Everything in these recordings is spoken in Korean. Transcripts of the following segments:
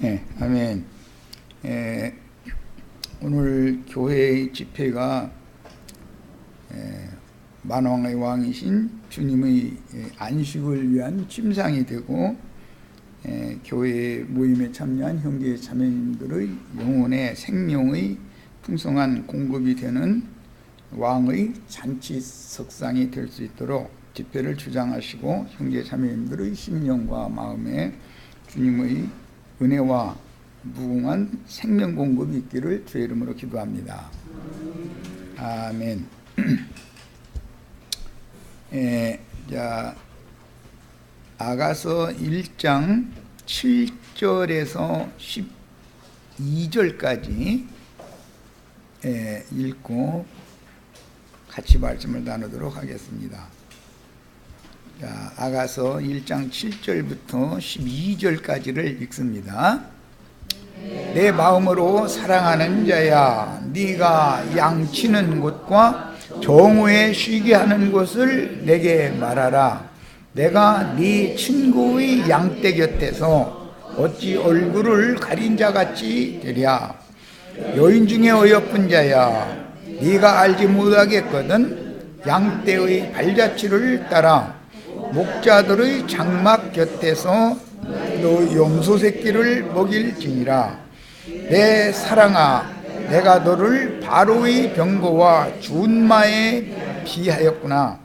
아멘. 오늘 교회의 집회가 만왕의 왕이신 주님의 안식을 위한 침상이 되고 교회 모임에 참여한 형제 자매님들의 영혼의 생명의 풍성한 공급이 되는 왕의 잔치 석상이 될 수 있도록 집회를 주장하시고 형제 자매님들의 심령과 마음에 주님의 은혜와 무궁한 생명 공급이 있기를 주의 이름으로 기도합니다. 아멘. 자, 아가서 1장 7절에서 12절까지 읽고 같이 말씀을 나누도록 하겠습니다. 자, 아가서 1장 7절부터 12절까지를 읽습니다. 내 마음으로 사랑하는 자야, 네가 양치는 곳과 정오에 쉬게 하는 곳을 내게 말하라. 내가 네 친구의 양떼 곁에서 어찌 얼굴을 가린 자같이 되랴. 여인 중에 어여쁜 자야, 네가 알지 못하겠거든. 양떼의 발자취를 따라 목자들의 장막 곁에서 너 염소 새끼를 먹일지니라. 내 사랑아, 내가 너를 바로의 병거와 준마에 비하였구나.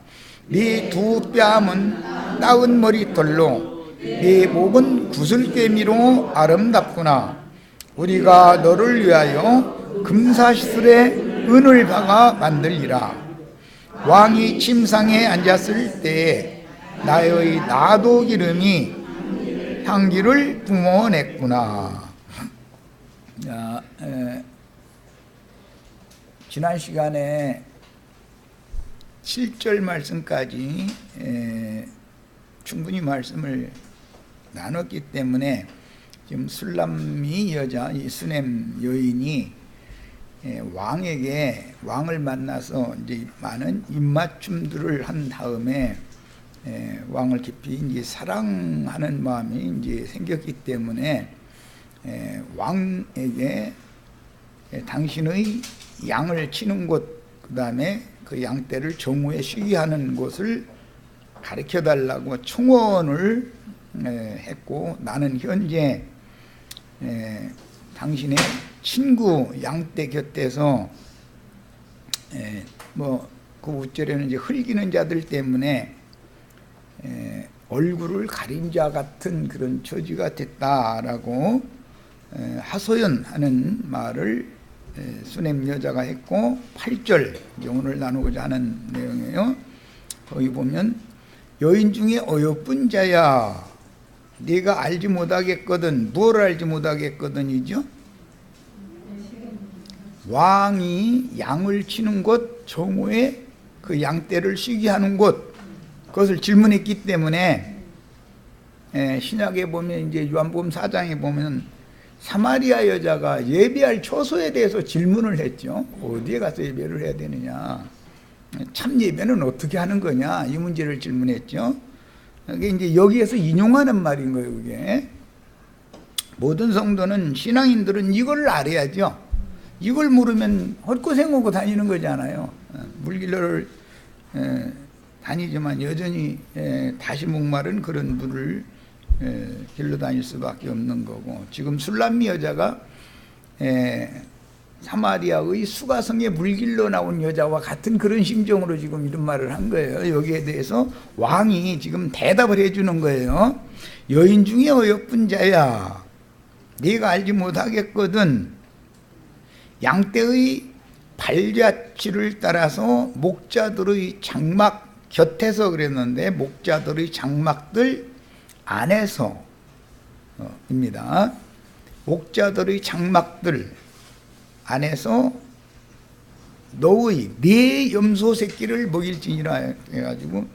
네 두 뺨은 따은 머리털로, 네 목은 구슬개미로 아름답구나. 우리가 너를 위하여 금사슬에 은을 박아 만들리라. 왕이 침상에 앉았을 때에 나의 나도 기름이 향기를 뿜어냈구나. 자, 지난 시간에 7절 말씀까지 충분히 말씀을 나눴기 때문에 지금 술람미 여자, 이 수넴 여인이 왕을 만나서 이제 많은 입맞춤들을 한 다음에 왕을 깊이 이제 사랑하는 마음이 이제 생겼기 때문에 왕에게 당신의 양을 치는 곳, 그 다음에 그 양떼를 정오에 쉬게 하는 곳을 가르쳐 달라고 청원을 했고, 나는 현재 당신의 친구 양떼 곁에서 그 우절에는 이제 흘기는 자들 때문에 얼굴을 가린 자 같은 그런 처지가 됐다라고 하소연하는 말을 수넴 여자가 했고, 8절 오늘 나누고자 하는 내용이에요. 거기 보면 여인 중에 어여쁜 자야, 네가 알지 못하겠거든. 무엇을 알지 못하겠거든이죠? 왕이 양을 치는 곳, 정오에 그 양떼를 쉬게 하는 곳, 그것을 질문했기 때문에 신약에 보면 이제 요한복음 4장에 보면 사마리아 여자가 예배할 처소에 대해서 질문을 했죠. 어디에 가서 예배를 해야 되느냐, 참 예배는 어떻게 하는 거냐, 이 문제를 질문했죠. 이게 이제 여기에서 인용하는 말인 거예요. 그게 모든 성도는, 신앙인들은 이걸 알아야죠. 이걸 모르면 헛고생하고 다니는 거잖아요. 물길로를 다니지만 여전히 다시 목마른 그런 물을 길로 다닐 수밖에 없는 거고, 지금 술람미 여자가 사마리아의 수가성의 물길로 나온 여자와 같은 그런 심정으로 지금 이런 말을 한 거예요. 여기에 대해서 왕이 지금 대답을 해주는 거예요. 여인 중에 어여쁜 자야, 네가 알지 못하겠거든. 양떼의 발자취를 따라서 목자들의 장막 곁에서 그랬는데, 목자들의 장막들 안에서 입니다. 목자들의 장막들 안에서 너의 네 염소 새끼를 먹일지니라 해가지고,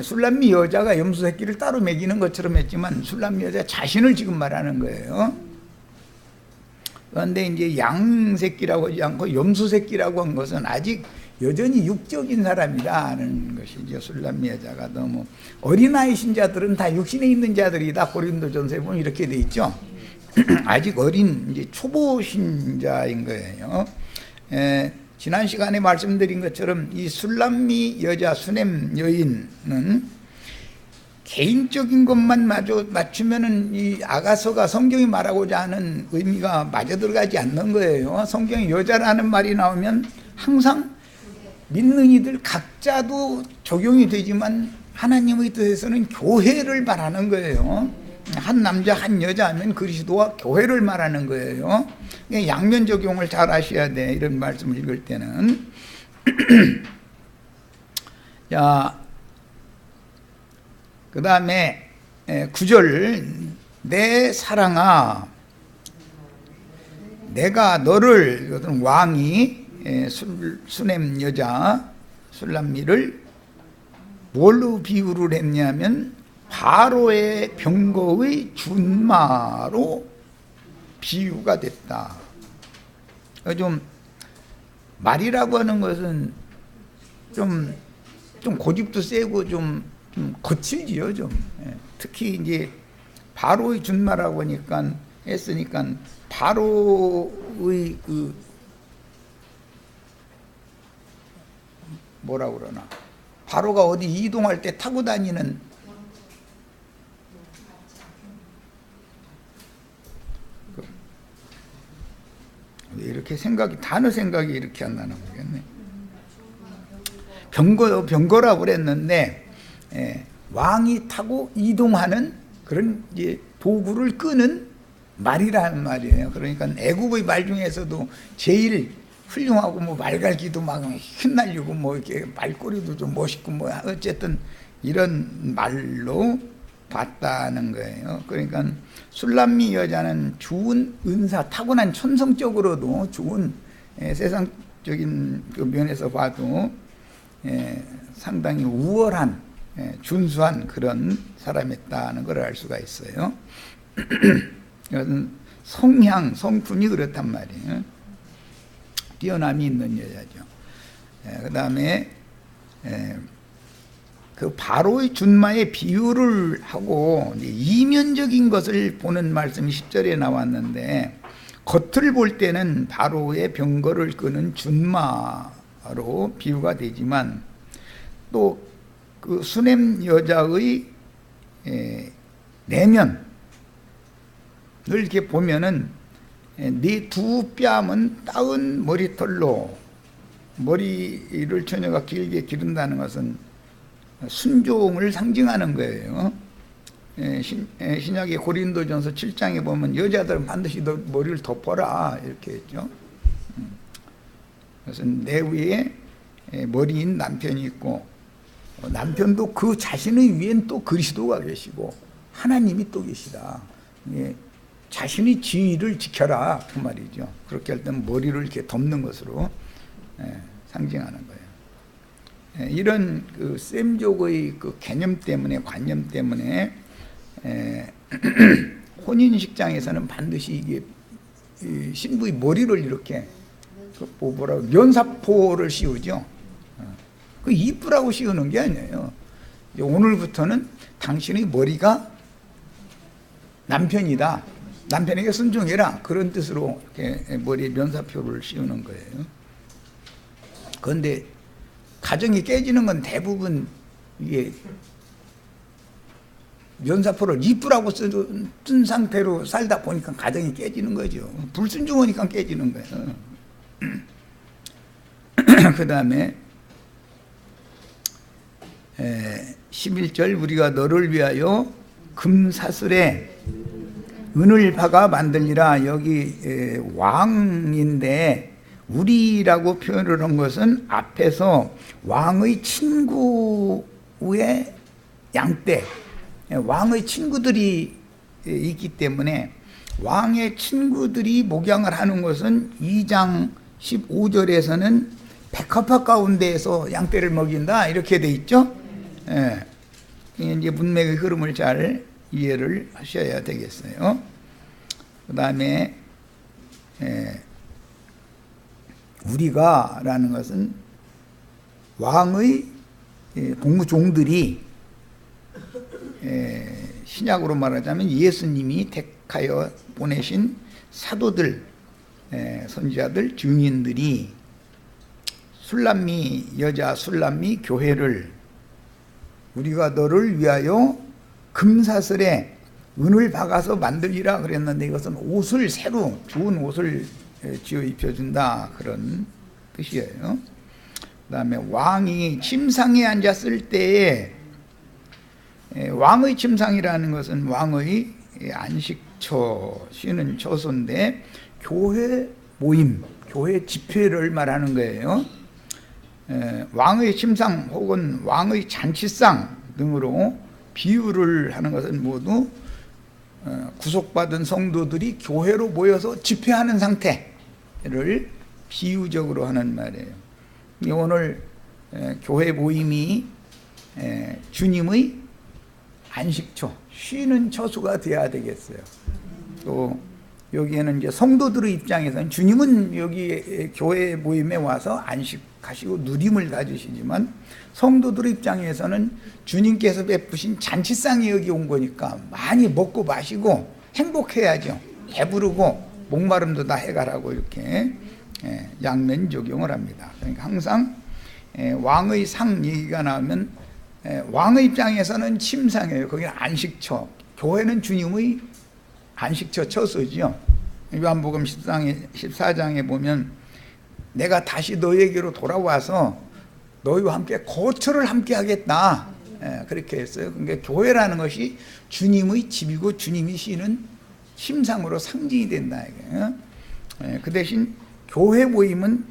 술람미 여자가 염소 새끼를 따로 먹이는 것처럼 했지만 술람미 여자 자신을 지금 말하는 거예요. 그런데 이제 양 새끼라고 하지 않고 염소 새끼라고 한 것은 아직 여전히 육적인 사람이라는 것이죠. 술람미 여자가 너무 어린아이 신자들은 다 육신에 있는 자들이다. 고린도전서에 보면 이렇게 돼 있죠. 아직 어린 이제 초보 신자인 거예요. 지난 시간에 말씀드린 것처럼 이 술람미 여자 수냄 여인은 개인적인 것만 맞추면은 이 아가서가 성경이 말하고자 하는 의미가 맞아 들어가지 않는 거예요. 성경에 여자라는 말이 나오면 항상 믿는 이들 각자도 적용이 되지만 하나님의 뜻에서는 교회를 말하는 거예요. 한 남자 한 여자 하면 그리스도와 교회를 말하는 거예요. 양면 적용을 잘 하셔야 돼, 이런 말씀을 읽을 때는. 자, 그 다음에 9절, 내 사랑아 내가 너를, 이것은 왕이 수냄 여자 술람미를 뭘로 비유를 했냐면 바로의 병거의 준마로 비유가 됐다. 좀 말이라고 하는 것은 좀 고집도 세고 좀 거칠지요, 좀. 특히 이제 바로의 준마라고 하니까 했으니까 바로의 그 뭐라 그러나, 바로가 어디 이동할 때 타고 다니는 이렇게 단어 생각이 이렇게 안 나나 모르겠네. 병거라고 그랬는데, 왕이 타고 이동하는 그런 이제 도구를 끄는 말이라는 말이에요. 그러니까 애국의 말 중에서도 제일 훌륭하고 뭐 말갈기도 막 휘날리고 뭐 이렇게 말꼬리도 좀 멋있고 뭐 어쨌든 이런 말로 봤다는 거예요. 그러니까 술람미 여자는 좋은 은사, 타고난 천성적으로도 좋은 세상적인 그 면에서 봐도 상당히 우월한 준수한 그런 사람이었다는 걸 알 수가 있어요. 이것은 성향, 성품이 그렇단 말이에요. 뛰어남이 있는 여자죠. 그 다음에 그 바로의 준마의 비유를 하고 이면적인 것을 보는 말씀이 10절에 나왔는데, 겉을 볼 때는 바로의 병거를 끄는 준마로 비유가 되지만 또 그 수냄 여자의 내면을 이렇게 보면은 네 두 뺨은 따은 머리털로, 머리를 처녀가 길게 기른다는 것은 순종을 상징하는 거예요. 신약의 고린도전서 7장에 보면 여자들은 반드시 머리를 덮어라 이렇게 했죠. 그것은 내 위에 머리인 남편이 있고, 남편도 그 자신의 위엔 또 그리스도가 계시고 하나님이 또 계시다. 자신의 지위를 지켜라 그 말이죠. 그렇게 할 때는 머리를 이렇게 덮는 것으로 상징하는 거예요. 이런 그 셈족의 그 개념 때문에, 관념 때문에 혼인식장에서는 반드시 이게 신부의 머리를 이렇게 뭐라고 면사포를 씌우죠. 그 이쁘라고 씌우는 게 아니에요. 오늘부터는 당신의 머리가 남편이다, 남편에게 순종해라, 그런 뜻으로 이렇게 머리에 면사표를 씌우는 거예요. 그런데 가정이 깨지는 건 대부분 이게 면사포를 이쁘라고 쓴 상태로 살다 보니까 가정이 깨지는 거죠. 불순종하니까 깨지는 거예요. 그 다음에 11절, 우리가 너를 위하여 금사슬에 은을 박아 만들리라. 여기 왕인데 우리라고 표현을 한 것은 앞에서 왕의 친구의 양떼, 왕의 친구들이 있기 때문에 왕의 친구들이 목양을 하는 것은 2장 15절에서는 백합화 가운데에서 양떼를 먹인다 이렇게 돼 있죠. 이제 문맥의 흐름을 잘 이해를 하셔야 되겠어요. 그 다음에 우리가 라는 것은 왕의 공무종들이, 신약으로 말하자면 예수님이 허락하여 보내신 사도들, 선지자들, 증인들이 술람미, 여자 술람미 교회를 우리가 너를 위하여 금사슬에 은을 박아서 만들리라 그랬는데, 이것은 옷을 새로 좋은 옷을 지어 입혀준다, 그런 뜻이에요. 그 다음에 왕이 침상에 앉았을 때에, 왕의 침상이라는 것은 왕의 안식처, 쉬는 처소인데 교회 모임, 교회 집회를 말하는 거예요. 왕의 침상 혹은 왕의 잔치상 등으로 비유를 하는 것은 모두 구속받은 성도들이 교회로 모여서 집회하는 상태를 비유적으로 하는 말이에요. 오늘 교회 모임이 주님의 안식처, 쉬는 처소가 되어야 되겠어요. 또 여기에는 이제 성도들의 입장에서는 주님은 여기 교회 모임에 와서 안식하시고 누림을 가지시지만, 성도들의 입장에서는 주님께서 베푸신 잔치상이 여기 온 거니까 많이 먹고 마시고 행복해야죠. 배부르고 목마름도 다 해가라고 이렇게 양면 적용을 합니다. 그러니까 항상 왕의 상 얘기가 나오면 왕의 입장에서는 침상이에요. 거기는 안식처. 교회는 주님의 안식처 처소지요. 요한복음 14장에 보면 내가 다시 너에게로 돌아와서 너희와 함께 거처를 함께 하겠다, 그렇게 했어요. 그러니까 교회라는 것이 주님의 집이고 주님이 쉬는 침상으로 상징이 된다, 이게. 그 대신 교회 모임은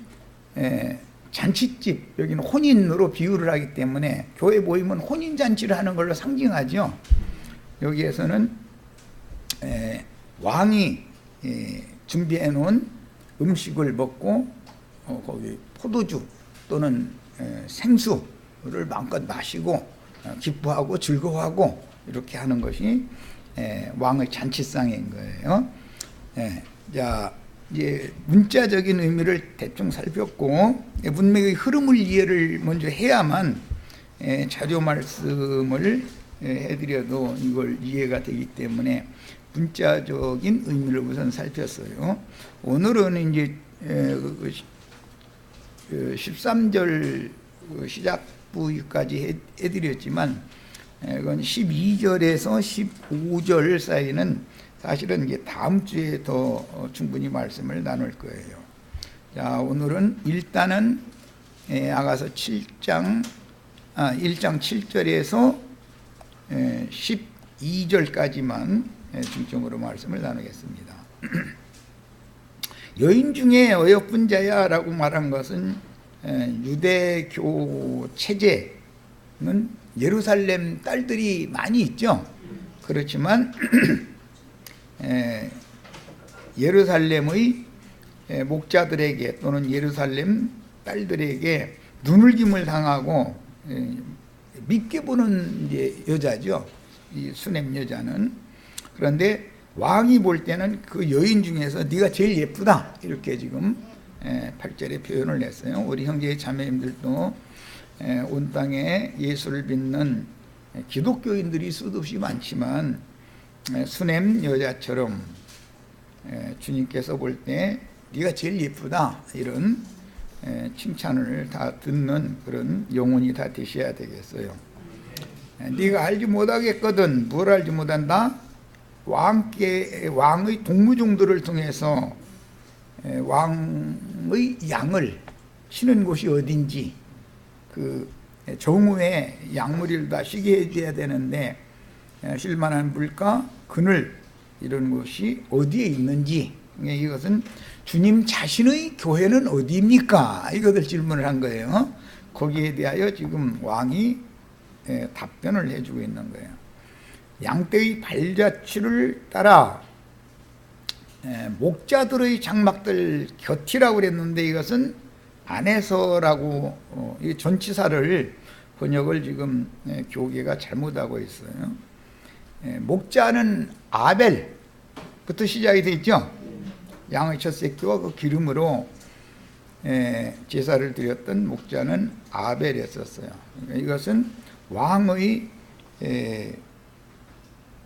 잔치집, 여기는 혼인으로 비유를 하기 때문에 교회 모임은 혼인잔치를 하는 걸로 상징하죠. 여기에서는 왕이 준비해 놓은 음식을 먹고 거기 포도주 또는 생수를 마음껏 마시고 기뻐하고 즐거워하고 이렇게 하는 것이 왕의 잔치상인 거예요. 자, 이제 문자적인 의미를 대충 살폈고 문맥의 흐름을 이해를 먼저 해야만 자료 말씀을 해드려도 이걸 이해가 되기 때문에 문자적인 의미를 우선 살폈어요. 오늘은 이제 13절 시작부까지 해드렸지만, 이건 12절에서 15절 사이는 사실은 이제 다음 주에 더 충분히 말씀을 나눌 거예요. 자, 오늘은 일단은 아가서 1장 7절에서 12절까지만 중점으로 말씀을 나누겠습니다. 여인 중에 어여쁜 자야라고 말한 것은 유대교 체제는 예루살렘 딸들이 많이 있죠. 그렇지만 예루살렘의 목자들에게 또는 예루살렘 딸들에게 눈을김을 당하고 믿게 보는 이제 여자죠, 이 수냄 여자는. 그런데 왕이 볼 때는 그 여인 중에서 네가 제일 예쁘다, 이렇게 지금 8절에 표현을 했어요. 우리 형제 자매님들도 온 땅에 예수를 믿는 기독교인들이 수없이 많지만 수냄 여자처럼 주님께서 볼 때 네가 제일 예쁘다, 이런 칭찬을 다 듣는 그런 영혼이 다 되셔야 되겠어요. 네가 알지 못하겠거든. 뭘 알지 못한다? 왕의 동무종들을 통해서 왕의 양을 치는 곳이 어딘지, 그 정오에 양무리를 다 쉬게 해줘야 되는데 쉴만한 물가, 그늘 이런 곳이 어디에 있는지, 이것은 주님 자신의 교회는 어디입니까? 이것을 질문을 한 거예요. 거기에 대하여 지금 왕이 답변을 해주고 있는 거예요. 양떼의 발자취를 따라 목자들의 장막들 곁이라고 그랬는데 이것은 안에서라고 이 전치사를 번역을 지금 교계가 잘못하고 있어요. 목자는 아벨부터 시작이 되어 있죠. 양의 첫 새끼와 그 기름으로 제사를 드렸던 목자는 아벨이었어요. 이것은 왕의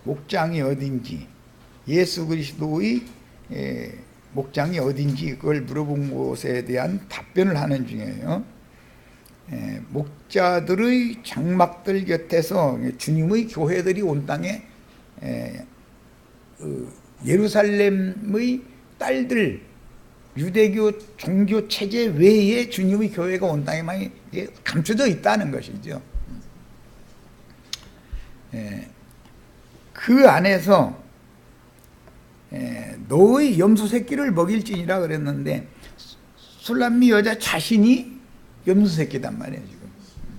목장이 어딘지, 예수 그리스도의 목장이 어딘지 그걸 물어본 것에 대한 답변을 하는 중이에요. 목자들의 장막들 곁에서 주님의 교회들이 온 땅에 예루살렘의 딸들, 유대교 종교 체제 외에 주님의 교회가 온 땅에 많이 감춰져 있다는 것이죠. 그 안에서 너의 염소 새끼를 먹일지니라 그랬는데 술람미 여자 자신이 염소 새끼단 말이에요. 지금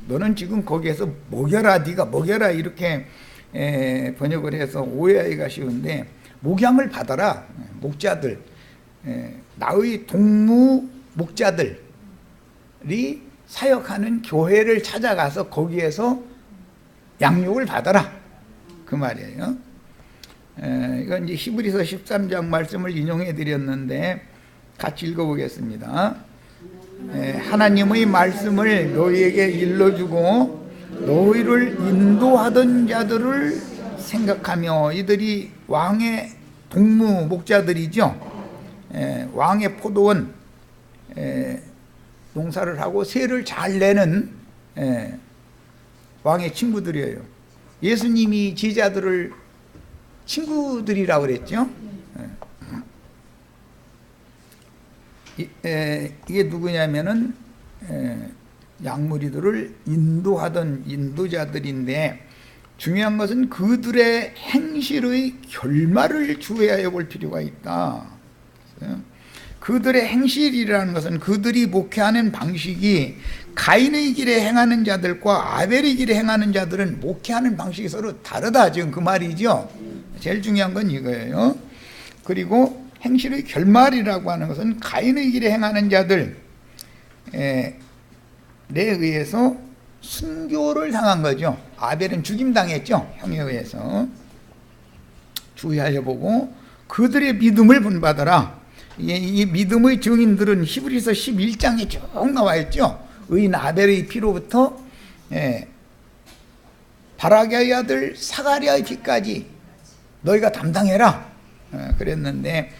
너는 지금 거기에서 먹여라, 네가 먹여라 이렇게 번역을 해서 오해하기가 쉬운데 목양을 받아라. 목자들, 나의 동무 목자들이 사역하는 교회를 찾아가서 거기에서 양육을 받아라 그 말이에요. 이건 이제 히브리서 13장 말씀을 인용해 드렸는데 같이 읽어보겠습니다. 하나님의 말씀을 너희에게 일러주고 너희를 인도하던 자들을 생각하며, 이들이 왕의 동무 목자들이죠. 왕의 포도원 농사를 하고 세를 잘 내는 왕의 친구들이에요. 예수님이 제자들을 친구들이라고 그랬죠. 이게 누구냐면은 양무리들을 인도하던 인도자들인데, 중요한 것은 그들의 행실의 결말을 주의하여 볼 필요가 있다. 그들의 행실이라는 것은 그들이 목회하는 방식이 가인의 길에 행하는 자들과 아벨의 길에 행하는 자들은 목회하는 방식이 서로 다르다, 지금 그 말이죠. 제일 중요한 건 이거예요. 그리고 행실의 결말이라고 하는 것은 가인의 길에 행하는 자들에 의해서 순교를 당한 거죠. 아벨은 죽임당했죠, 형에 의해서. 주의하여 보고 그들의 믿음을 본받아라. 이 믿음의 증인들은 히브리서 11장에 쭉 나와 있죠. 의인 아벨의 피로부터 바라기아의 아들 사가랴의 피까지 너희가 담당해라 그랬는데,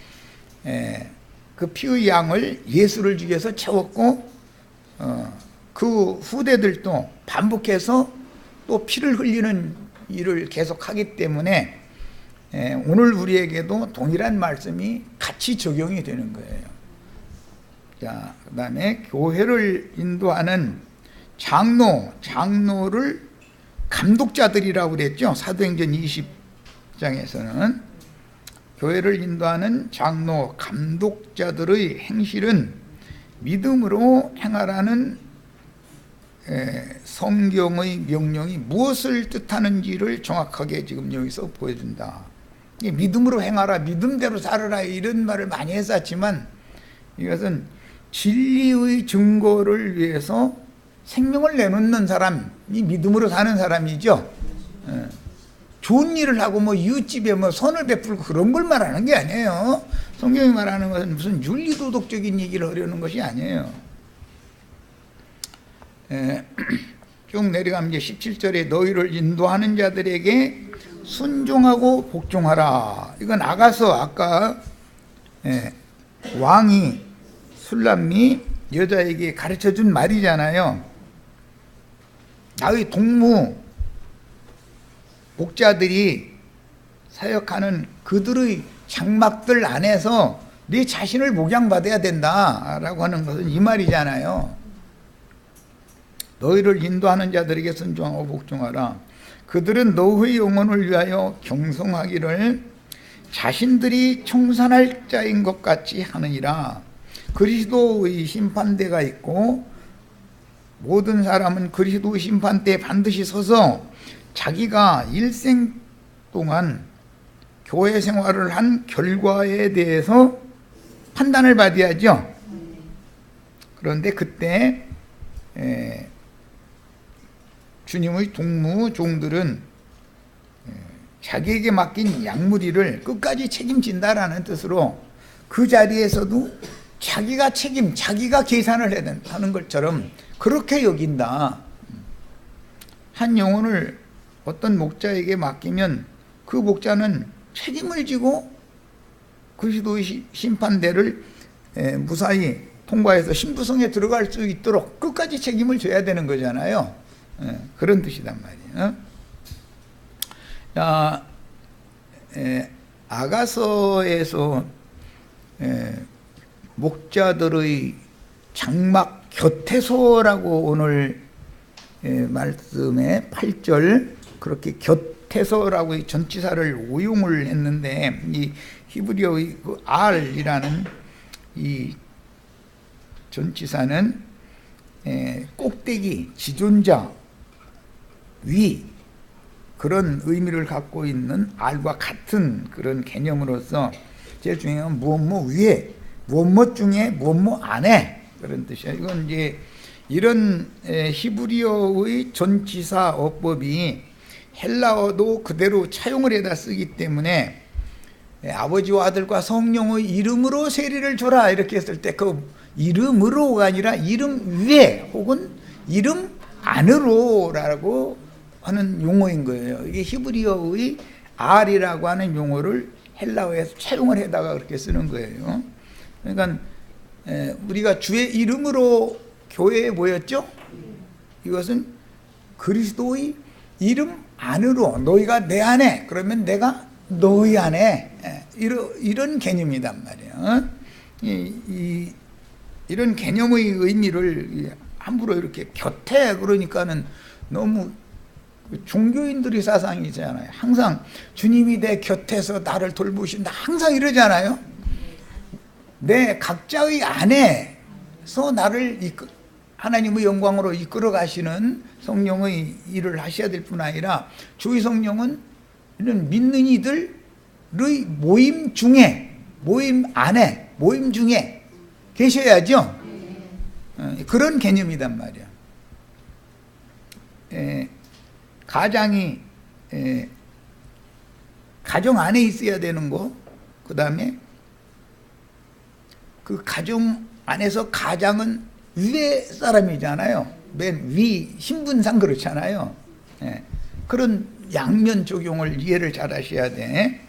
그 피의 양을 예수를 죽여서 채웠고, 그 후대들도 반복해서 또 피를 흘리는 일을 계속하기 때문에 오늘 우리에게도 동일한 말씀이 같이 적용이 되는 거예요. 자, 그 다음에 교회를 인도하는 장로를 감독자들이라고 그랬죠. 사도행전 20장에서는 교회를 인도하는 장로, 감독자들의 행실은 믿음으로 행하라는 성경의 명령이 무엇을 뜻하는지를 정확하게 지금 여기서 보여준다. 믿음으로 행하라, 믿음대로 살아라, 이런 말을 많이 했었지만 이것은 진리의 증거를 위해서 생명을 내놓는 사람이 믿음으로 사는 사람이죠. 좋은 일을 하고 뭐 이웃집에 뭐 선을 베풀고 그런 걸 말하는 게 아니에요. 성경이 말하는 것은 무슨 윤리도덕적인 얘기를 하려는 것이 아니에요. 쭉 내려가면 이제 17절에 너희를 인도하는 자들에게 순종하고 복종하라. 이건 아까 왕이 술람미 여자에게 가르쳐준 말이잖아요. 나의 동무 목자들이 사역하는 그들의 장막들 안에서 네 자신을 목양받아야 된다라고 하는 것은 이 말이잖아요. 너희를 인도하는 자들에게 순종하고 복종하라. 그들은 너의 영혼을 위하여 경성하기를 자신들이 청산할 자인 것 같이 하느니라. 그리스도의 심판대가 있고 모든 사람은 그리스도의 심판대에 반드시 서서 자기가 일생 동안 교회 생활을 한 결과에 대해서 판단을 받아야죠. 그런데 그때 주님의 동무 종들은 자기에게 맡긴 양무리를 끝까지 책임진다라는 뜻으로 그 자리에서도 자기가 계산을 해야 하는 것처럼 그렇게 여긴다. 한 영혼을 어떤 목자에게 맡기면 그 목자는 책임을 지고 그리스도의 심판대를 무사히 통과해서 신부성에 들어갈 수 있도록 끝까지 책임을 져야 되는 거잖아요. 그런 뜻이단 말이에요. 자, 아가서에서 목자들의 장막 곁에서라고 오늘 말씀에 8절 그렇게 곁에서라고 전치사를 오용을 했는데, 이 히브리어의 그 R이라는 이 전치사는 꼭대기, 지존자, 위 그런 의미를 갖고 있는 R과 같은 그런 개념으로서 제일 중요한 무엇 위에, 무엇 중에, 무엇 안에 그런 뜻이야. 이건 이제 이런 히브리어의 전치사 어법이 헬라어도 그대로 차용을 해다 쓰기 때문에 아버지와 아들과 성령의 이름으로 세례를 줘라 이렇게 했을 때 그 이름으로가 아니라 이름 위에 혹은 이름 안으로라고 하는 용어인 거예요. 이게 히브리어의 R이라고 하는 용어를 헬라어에서 차용을 해다가 그렇게 쓰는 거예요. 그러니까 우리가 주의 이름으로 교회에 모였죠? 이것은 그리스도의 이름 안으로, 너희가 내 안에, 그러면 내가 너희 안에, 이런 개념이단 말이에요. 이런 개념의 의미를 함부로 이렇게 곁에 그러니까는 너무 종교인들의 사상이잖아요. 항상 주님이 내 곁에서 나를 돌보신다 항상 이러잖아요. 내 각자의 안에서 나를 하나님의 영광으로 이끌어 가시는 성령의 일을 하셔야 될 뿐 아니라 주의 성령은 이런 믿는 이들의 모임 중에, 모임 안에, 모임 중에 계셔야죠. 그런 개념이단 말이야. 가장이 가정 안에 있어야 되는 거, 그 다음에 그 가정 안에서 가장은 위에 사람이잖아요. 맨 위 신분상 그렇잖아요. 그런 양면 적용을 이해를 잘 하셔야 돼.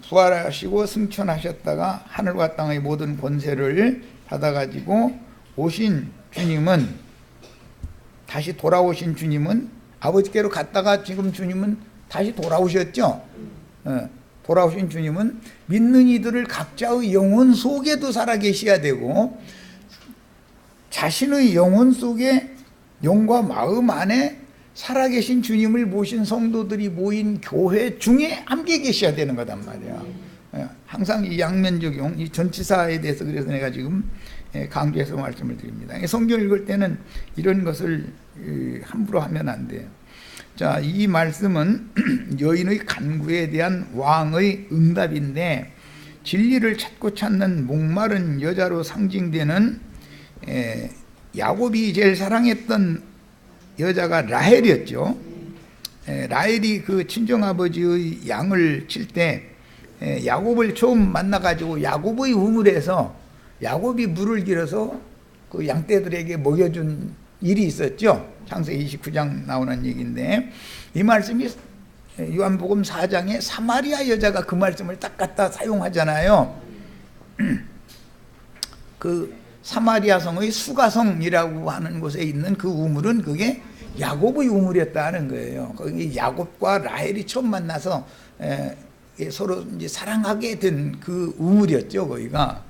부활하시고 승천하셨다가 하늘과 땅의 모든 권세를 받아가지고 오신 주님은, 다시 돌아오신 주님은, 아버지께로 갔다가 지금 주님은 다시 돌아오셨죠. 돌아오신 주님은 믿는 이들을 각자의 영혼 속에도 살아계셔야 되고, 자신의 영혼 속에, 영과 마음 안에 살아계신 주님을 모신 성도들이 모인 교회 중에 함께 계셔야 되는 거단 말이야. 항상 이 양면적용, 이 전치사에 대해서 그래서 내가 지금 강조해서 말씀을 드립니다. 성경 읽을 때는 이런 것을 함부로 하면 안 돼요. 자, 이 말씀은 여인의 간구에 대한 왕의 응답인데, 진리를 찾고 찾는 목마른 여자로 상징되는 야곱이 제일 사랑했던 여자가 라헬이었죠. 라헬이 그 친정아버지의 양을 칠 때 야곱을 처음 만나가지고 야곱의 우물에서 야곱이 물을 길어서 그 양떼들에게 먹여준 일이 있었죠. 창세기 29장 나오는 얘기인데, 이 말씀이 요한복음 4장에 사마리아 여자가 그 말씀을 딱 갖다 사용하잖아요. 그 사마리아 성의 수가성이라고 하는 곳에 있는 그 우물은 그게 야곱의 우물이었다는 거예요. 거기 야곱과 라헬이 처음 만나서 서로 이제 사랑하게 된 그 우물이었죠, 거기가.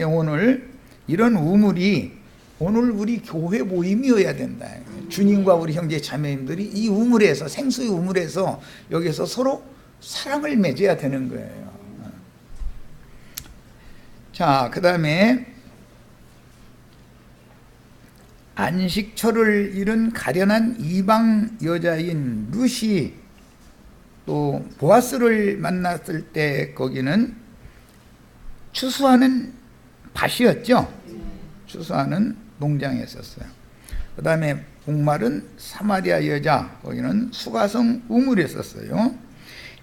오늘 이런 우물이 오늘 우리 교회 모임이어야 된다. 주님과 우리 형제 자매님들이 이 우물에서, 생수의 우물에서 여기서 서로 사랑을 맺어야 되는 거예요. 자, 그 다음에 안식처를 잃은 가련한 이방 여자인 룻이 또 보아스를 만났을 때 거기는 추수하는 밭이었죠. 추수하는 농장에 있었어요. 그 다음에 목마른 사마리아 여자, 거기는 수가성 우물에 있었어요.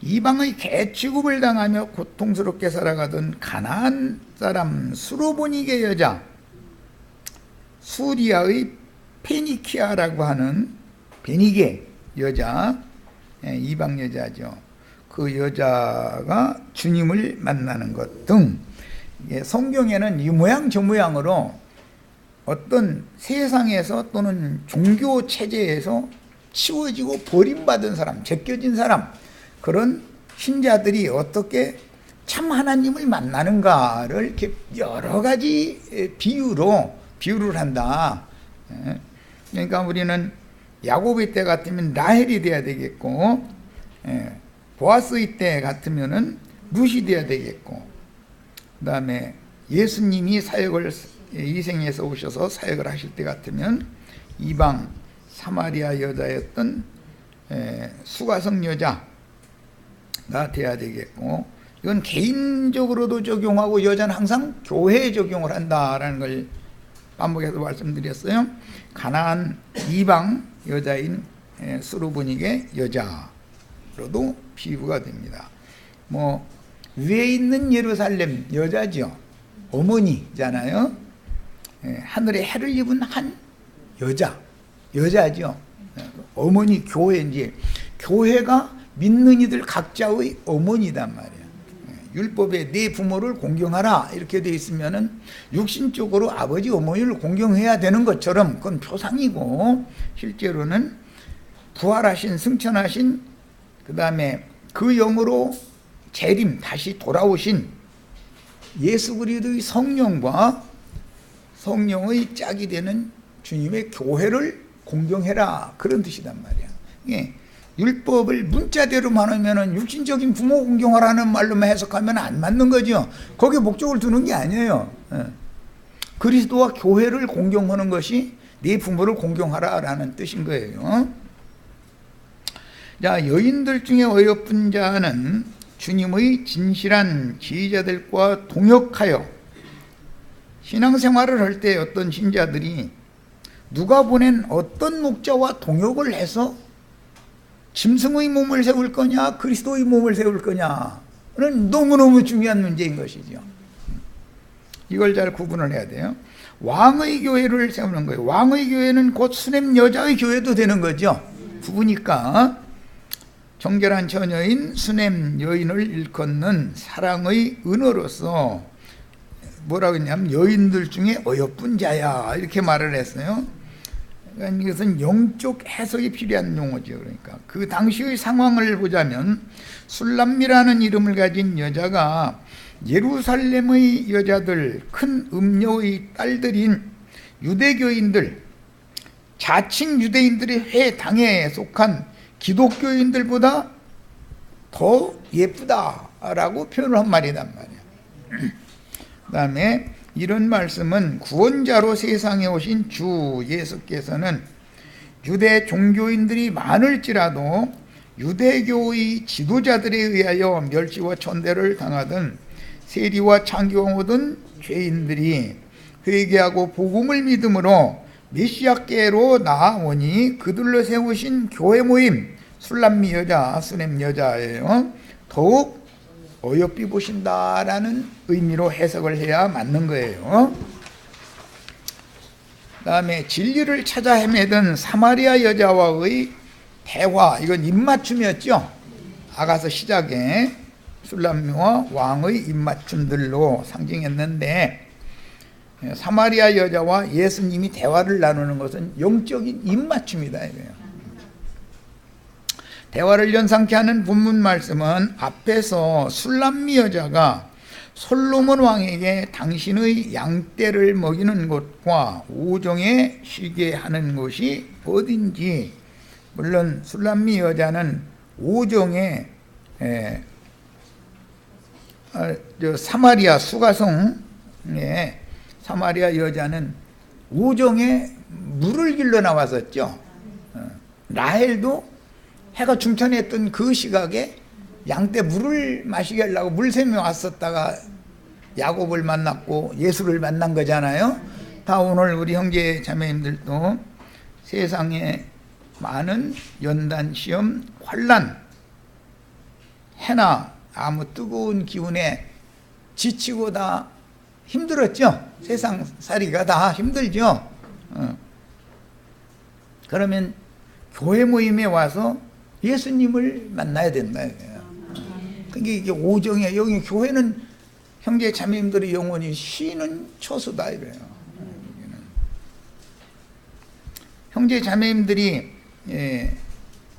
이방의 개취급을 당하며 고통스럽게 살아가던 가나안 사람 수로보니게 여자, 수리아의 페니키아라고 하는 베니게 여자, 이방 여자죠. 그 여자가 주님을 만나는 것 등 성경에는 이 모양 저 모양으로 어떤 세상에서 또는 종교 체제에서 치워지고 버림받은 사람, 제껴진 사람, 그런 신자들이 어떻게 참 하나님을 만나는가를 이렇게 여러 가지 비유를 한다. 그러니까 우리는 야곱의 때 같으면 라헬이 돼야 되겠고, 보아스의 때 같으면은 룻이 돼야 되겠고, 그 다음에 예수님이 사역을 이 생에서 오셔서 사역을 하실 때 같으면 이방 사마리아 여자였던 수가성 여자가 돼야 되겠고, 이건 개인적으로도 적용하고 여자는 항상 교회에 적용을 한다라는 걸 반복해서 말씀드렸어요. 가나안 이방 여자인 수르보닉의 여자로도 비유가 됩니다. 뭐 위에 있는 예루살렘 여자죠. 어머니잖아요. 하늘에 해를 입은 한 여자죠. 어머니 교회인지, 교회가 믿는 이들 각자의 어머니단 말이에요. 율법에 네 부모를 공경하라 이렇게 돼 있으면은 육신적으로 아버지 어머니를 공경해야 되는 것처럼 그건 표상이고, 실제로는 부활하신 승천하신, 그 다음에 그 영으로 재림 다시 돌아오신 예수 그리스도의 성령과 성령의 짝이 되는 주님의 교회를 공경해라, 그런 뜻이단 말이야. 예. 율법을 문자대로만 하면은 육신적인 부모 공경하라는 말로만 해석하면 안 맞는 거죠. 거기에 목적을 두는 게 아니에요. 그리스도와 교회를 공경하는 것이 네 부모를 공경하라라는 뜻인 거예요. 자, 여인들 중에 어여쁜 자는 주님의 진실한 지휘자들과 동역하여, 신앙생활을 할 때 어떤 신자들이 누가 보낸 어떤 목자와 동역을 해서 짐승의 몸을 세울 거냐 그리스도의 몸을 세울 거냐는 너무너무 중요한 문제인 것이죠. 이걸 잘 구분을 해야 돼요. 왕의 교회를 세우는 거예요. 왕의 교회는 곧 수냄 여자의 교회도 되는 거죠. 부부니까 정결한 처녀인 수냄 여인을 일컫는 사랑의 은어로서 뭐라고 했냐면 여인들 중에 어여쁜 자야, 이렇게 말을 했어요. 그러니까 이것은 영적 해석이 필요한 용어죠. 그러니까 그 당시의 상황을 보자면 술람미라는 이름을 가진 여자가 예루살렘의 여자들, 큰 음녀의 딸들인 유대교인들, 자칭 유대인들의 회당에 속한 기독교인들보다 더 예쁘다라고 표현을 한 말이란 말이에요. 그 다음에 이런 말씀은 구원자로 세상에 오신 주 예수께서는 유대 종교인들이 많을지라도 유대교의 지도자들에 의하여 멸시와 천대를 당하던 세리와 창기와 모든 죄인들이 회개하고 복음을 믿음으로 메시아께로 나아오니 그들로 세우신 교회 모임, 술람미 여자, 수냄 여자예요. 더욱 어여삐 보신다라는 의미로 해석을 해야 맞는 거예요. 그 다음에 진리를 찾아 헤매던 사마리아 여자와의 대화, 이건 입맞춤이었죠. 아가서 시작에 술람미와 왕의 입맞춤들로 상징했는데, 사마리아 여자와 예수님이 대화를 나누는 것은 영적인 입맞춤이다 이거예요. 대화를 연상케 하는 본문 말씀은 앞에서 술람미 여자가 솔로몬 왕에게 당신의 양떼를 먹이는 곳과 오종에 쉬게 하는 곳이 어딘지, 물론 술람미 여자는 오종에 사마리아 수가성, 사마리아 여자는 오종에 물을 길러 나왔었죠. 라헬도 해가 중천했던 그 시각에 양떼 물을 마시게 하려고 물샘에 왔었다가 야곱을 만났고 예수를 만난 거잖아요. 다 오늘 우리 형제 자매님들도 세상에 많은 연단, 시험, 환난, 해나 아무 뜨거운 기운에 지치고 다 힘들었죠. 세상 살이가 다 힘들죠. 그러면 교회 모임에 와서 예수님을 만나야 된다. 그러니까 이게 오정이야. 여기 교회는 형제 자매님들의 영혼이 쉬는 처소다 이래요. 형제 자매님들이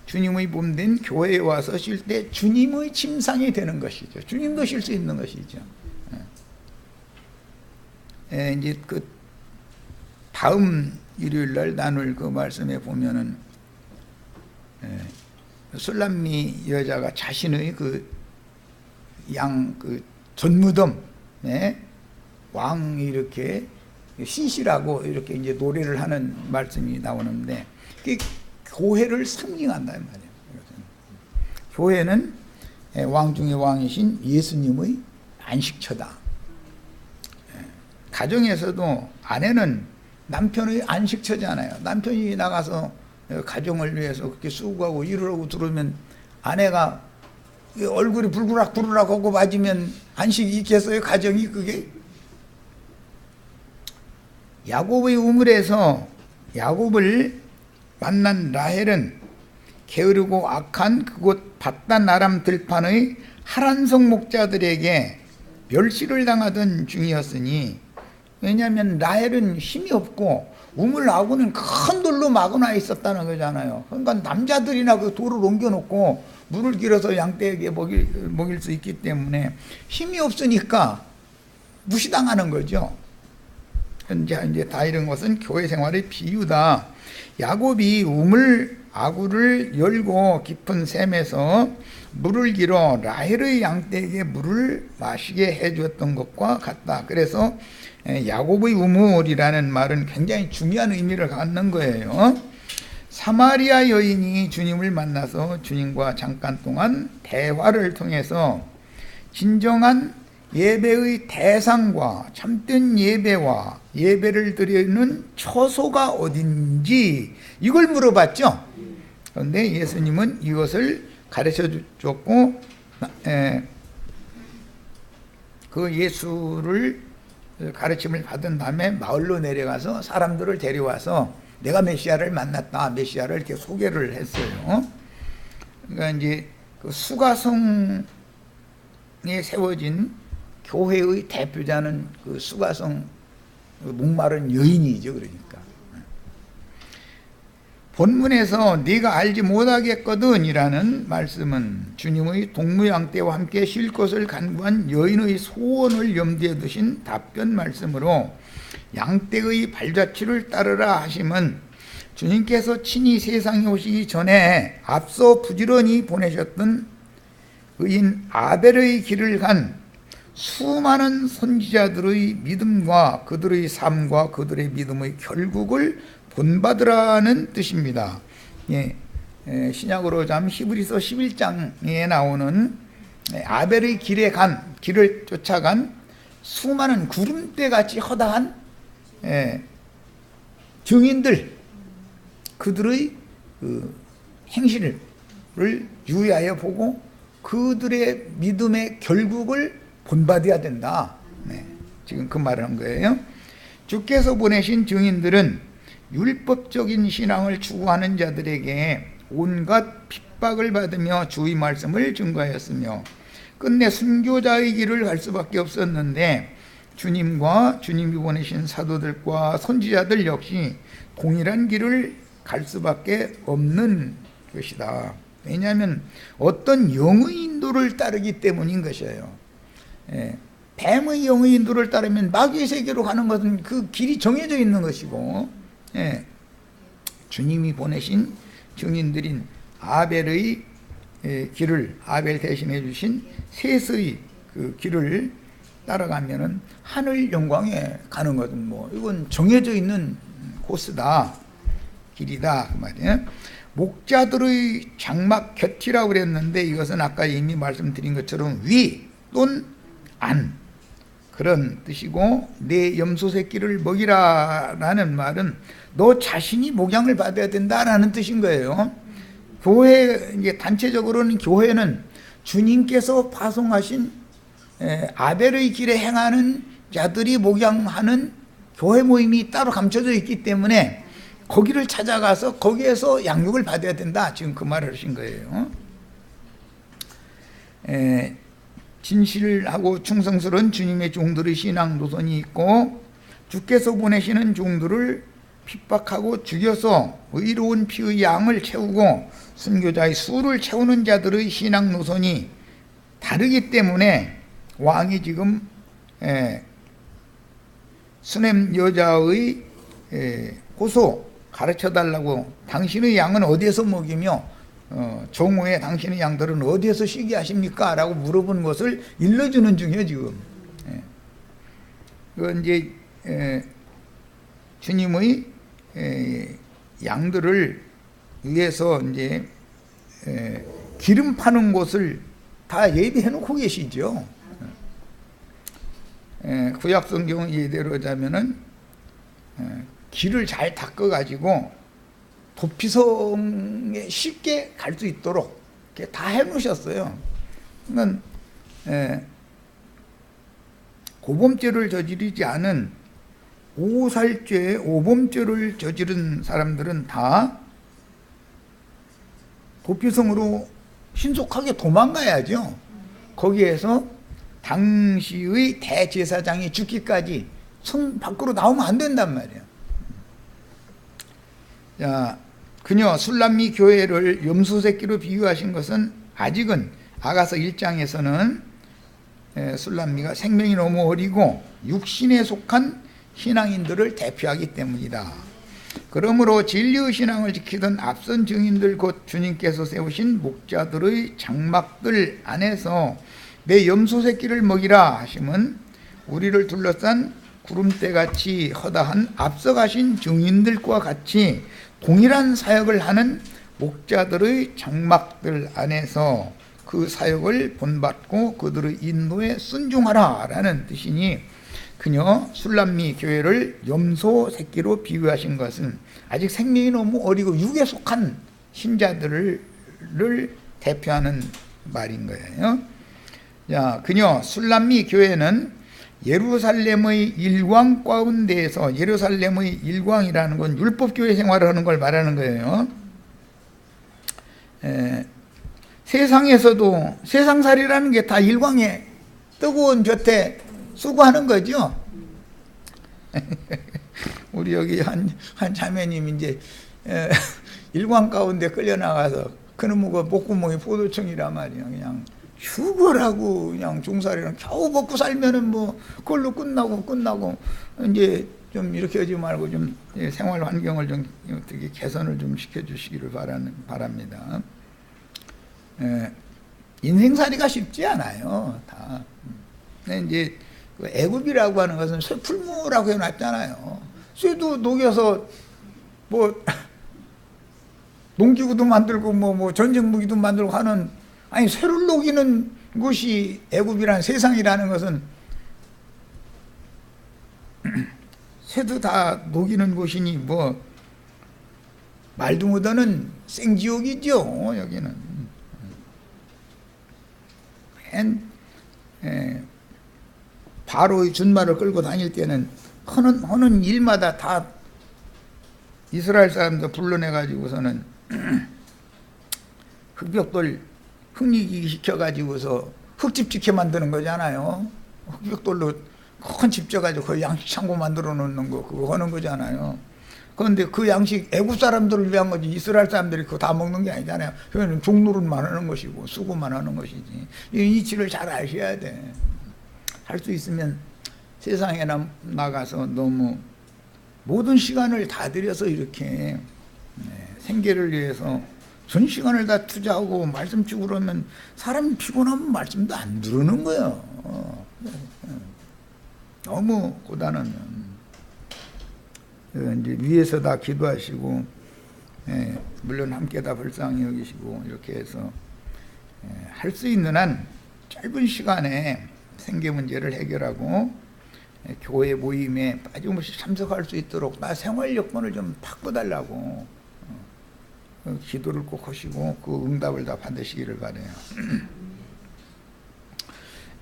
주님의 몸된 교회에 와서 쉴 때 주님의 침상이 되는 것이죠. 주님도 쉴 수 있는 것이죠. 이제 그 다음 일요일 날 나눌 그 말씀에 보면은 술람미 여자가 자신의 그 전무덤 왕이 이렇게 시시라고 이렇게 이제 노래를 하는 말씀이 나오는데 그게 교회를 상징한다 이 말이에요. 교회는 왕 중의 왕이신 예수님의 안식처다. 가정에서도 아내는 남편의 안식처잖아요. 남편이 나가서 가정을 위해서 그렇게 수고하고 일하고 들어오면 아내가 얼굴이 불그락 하고 맞으면 안식이 있겠어요? 가정이 그게? 야곱의 우물에서 야곱을 만난 라헬은 게으르고 악한 그곳 밧단 아람 들판의 하란성 목자들에게 멸시를 당하던 중이었으니, 왜냐하면 라헬은 힘이 없고 우물하고는 큰 돌로 막아놔 있었다는 거잖아요. 그러니까 남자들이나 그 돌을 옮겨놓고 물을 길어서 양떼에게 먹일 수 있기 때문에 힘이 없으니까 무시당하는 거죠. 이제 다 이런 것은 교회 생활의 비유다. 야곱이 우물 아구를 열고 깊은 샘에서 물을 길어 라헬의 양떼에게 물을 마시게 해주었던 것과 같다. 그래서 야곱의 우물이라는 말은 굉장히 중요한 의미를 갖는 거예요. 사마리아 여인이 주님을 만나서 주님과 잠깐 동안 대화를 통해서 진정한 예배의 대상과 참된 예배와 예배를 드리는 처소가 어딘지 이걸 물어봤죠. 그런데 예수님은 이것을 가르쳐 줬고 그 예수를 가르침을 받은 다음에 마을로 내려가서 사람들을 데려와서 내가 메시아를 만났다. 메시아를 이렇게 소개를 했어요. 그러니까 이제 그 수가성에 세워진 교회의 대표자는 그 수가성 목마른 여인이죠. 그러니까 본문에서 네가 알지 못하겠거든 이라는 말씀은 주님의 동무양떼와 함께 쉴 것을 간구한 여인의 소원을 염두에 두신 답변 말씀으로 양떼의 발자취를 따르라 하심은 주님께서 친히 세상에 오시기 전에 앞서 부지런히 보내셨던 의인 아벨의 길을 간 수많은 선지자들의 믿음과 그들의 삶과 그들의 믿음의 결국을 본받으라는 뜻입니다. 신약으로 자면 히브리서 11장에 나오는 아벨의 길을 쫓아간 수많은 구름대같이 허다한 증인들, 그들의 그 행실을 유의하여 보고 그들의 믿음의 결국을 본받아야 된다. 지금 그 말을 한 거예요. 주께서 보내신 증인들은 율법적인 신앙을 추구하는 자들에게 온갖 핍박을 받으며 주의 말씀을 증거하였으며 끝내 순교자의 길을 갈 수밖에 없었는데 주님과 주님이 보내신 사도들과 선지자들 역시 동일한 길을 갈 수밖에 없는 것이다. 왜냐하면 어떤 영의 인도를 따르기 때문인 것이에요. 뱀의 영의 인도를 따르면 마귀의 세계로 가는 것은 그 길이 정해져 있는 것이고, 주님이 보내신 증인들인 아벨의 길을, 아벨 대신해 주신 셋의 그 길을 따라가면은 하늘 영광에 가는 것은 이건 정해져 있는 코스다, 길이다 그 말이에요. 목자들의 장막 곁이라고 그랬는데 이것은 아까 이미 말씀드린 것처럼 위 또는 안 그런 뜻이고, 내 염소 새끼를 먹이라라는 말은 너 자신이 목양을 받아야 된다라는 뜻인 거예요. 교회 이제 단체적으로는 교회는 주님께서 파송하신 아벨의 길에 행하는 자들이 목양하는 교회 모임이 따로 감춰져 있기 때문에 거기를 찾아가서 거기에서 양육을 받아야 된다. 지금 그 말을 하신 거예요. 진실하고 충성스러운 주님의 종들의 신앙 노선이 있고, 주께서 보내시는 종들을 핍박하고 죽여서 의로운 피의 양을 채우고 순교자의 수를 채우는 자들의 신앙 노선이 다르기 때문에 왕이 지금 수냄 여자의 호소 가르쳐달라고, 당신의 양은 어디에서 먹이며 종후에 당신의 양들은 어디에서 쉬게 하십니까? 라고 물어본 것을 일러주는 중이에요 지금. 그건 이제 주님의 양들을 위해서 이제 기름 파는 곳을 다 예비해 놓고 계시죠. 구약 성경 예대로 하자면은 길을 잘 닦아 가지고 도피성에 쉽게 갈 수 있도록 이렇게 다 해 놓으셨어요. 그러니까 고범죄를 저지르지 않은 오살죄, 오범죄를 저지른 사람들은 다 도피성으로 신속하게 도망가야죠. 거기에서 당시의 대제사장이 죽기까지 성 밖으로 나오면 안 된단 말이에요. 자, 그녀 술람미 교회를 염소 새끼로 비유하신 것은 아직은 아가서 1장에서는 술람미가 생명이 너무 어리고 육신에 속한 신앙인들을 대표하기 때문이다. 그러므로 진리의 신앙을 지키던 앞선 증인들 곧 주님께서 세우신 목자들의 장막들 안에서 내 염소 새끼를 먹이라 하심은 우리를 둘러싼 구름대같이 허다한 앞서가신 증인들과 같이 동일한 사역을 하는 목자들의 장막들 안에서 그 사역을 본받고 그들의 인도에 순종하라 라는 뜻이니, 그녀 술람미 교회를 염소 새끼로 비유하신 것은 아직 생명이 너무 어리고 육에 속한 신자들을 대표하는 말인 거예요. 자, 그녀 술람미 교회는 예루살렘의 일광 가운데에서, 예루살렘의 일광이라는 건 율법교회 생활을 하는 걸 말하는 거예요. 세상에서도 세상살이라는 게 다 일광에 뜨거운 곁에 수고하는 거죠. 우리 여기 한 자매님 이제 일광 가운데 끌려나가서 그놈의 목구멍이 포도청이란 말이야. 그냥 죽으라고 그냥 종살이랑 겨우 먹고 살면은 뭐 그걸로 끝나고 이제 좀 이렇게 하지 말고 좀 생활 환경을 좀 어떻게 개선을 좀 시켜주시기를 바랍니다. 인생살이가 쉽지 않아요. 다. 근데 이제 애굽이라고 하는 것은 쇠풀무라고 해놨잖아요. 쇠도 녹여서 뭐 농기구도 만들고 뭐 전쟁 무기도 만들고 하는, 아니 쇠를 녹이는 곳이 애굽이란 세상이라는 것은 쇠도 다 녹이는 곳이니 뭐 말도 못하는 생지옥이죠. 여기는 바로의 준말을 끌고 다닐 때는 하는 일마다 다 이스라엘 사람들 불러내가지고서는 흑벽돌 흙리기 시켜가지고서 흙집 짓게 만드는 거잖아요. 흑벽돌로 큰 집 져가지고 그 양식 창고 만들어 놓는 거, 그거 하는 거잖아요. 그런데 그 양식 애국 사람들을 위한 거지 이스라엘 사람들이 그거 다 먹는 게 아니잖아요. 그거는 종노릇만 하는 것이고 수고만 하는 것이지. 이 이치를 잘 아셔야 돼. 할 수 있으면 세상에 나가서 너무 모든 시간을 다 들여서 이렇게 생계를 위해서 전 시간을 다 투자하고 말씀 주고 그러면 사람이 피곤하면 말씀도 안 들으는 거예요. 너무 고단하면 이제 위에서 다 기도하시고, 물론 함께 다 불쌍히 여기시고 이렇게 해서 할 수 있는 한 짧은 시간에 생계 문제를 해결하고 교회 모임에 빠짐없이 참석할 수 있도록 나 생활 여건을 좀 바꿔달라고 기도를 꼭 하시고 그 응답을 다 받으시기를 바라요.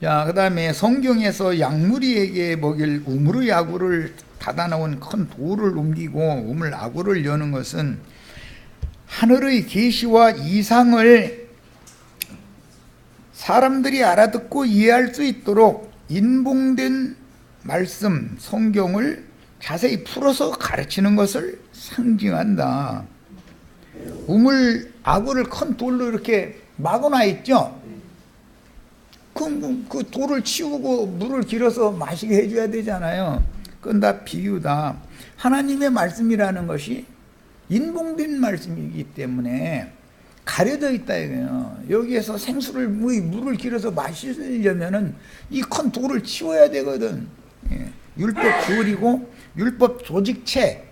자, 그 다음에 성경에서 양무리에게 먹일 우물의 아구를 닫아놓은 큰 돌을 옮기고 우물 아구를 여는 것은 하늘의 계시와 이상을 사람들이 알아듣고 이해할 수 있도록 인봉된 말씀, 성경을 자세히 풀어서 가르치는 것을 상징한다. 우물 아구를 큰 돌로 이렇게 막아놔 있죠. 그 돌을 치우고 물을 길어서 마시게 해줘야 되잖아요. 그건 다 비유다. 하나님의 말씀이라는 것이 인봉된 말씀이기 때문에 가려져 있다 이거예요. 여기에서 생수를 물을 길어서 마시려면은 이 큰 돌을 치워야 되거든. 예. 율법 교리고 율법 조직체,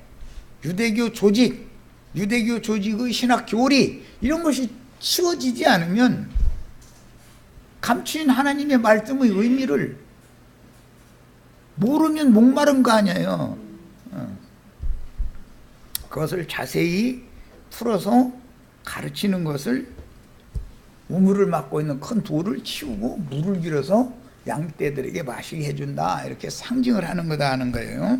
유대교 조직, 유대교 조직의 신학 교리 이런 것이 치워지지 않으면 감추인 하나님의 말씀의 의미를 모르면 목마른 거 아니에요. 그것을 자세히 풀어서 가르치는 것을 우물을 막고 있는 큰 돌을 치우고 물을 길어서 양떼들에게 마시게 해준다 이렇게 상징을 하는 거다 하는 거예요.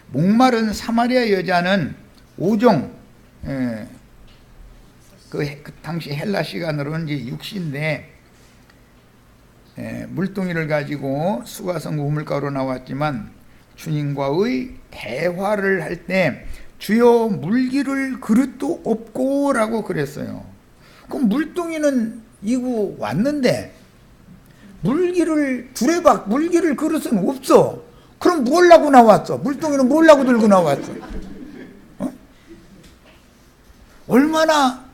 목마른 사마리아 여자는 오종 그 당시 헬라 시간으로는 이제 6시인데 물동이를 가지고 수가성 우물가로 나왔지만 주님과의 대화를 할 때 주여 물기를 그릇도 없고 라고 그랬어요. 그럼 물동이는 이구 왔는데 물기를 두레박 물기를 그릇은 없어. 그럼 뭘 하고 나왔어? 물동이는 뭘 하고 들고 나왔어? 얼마나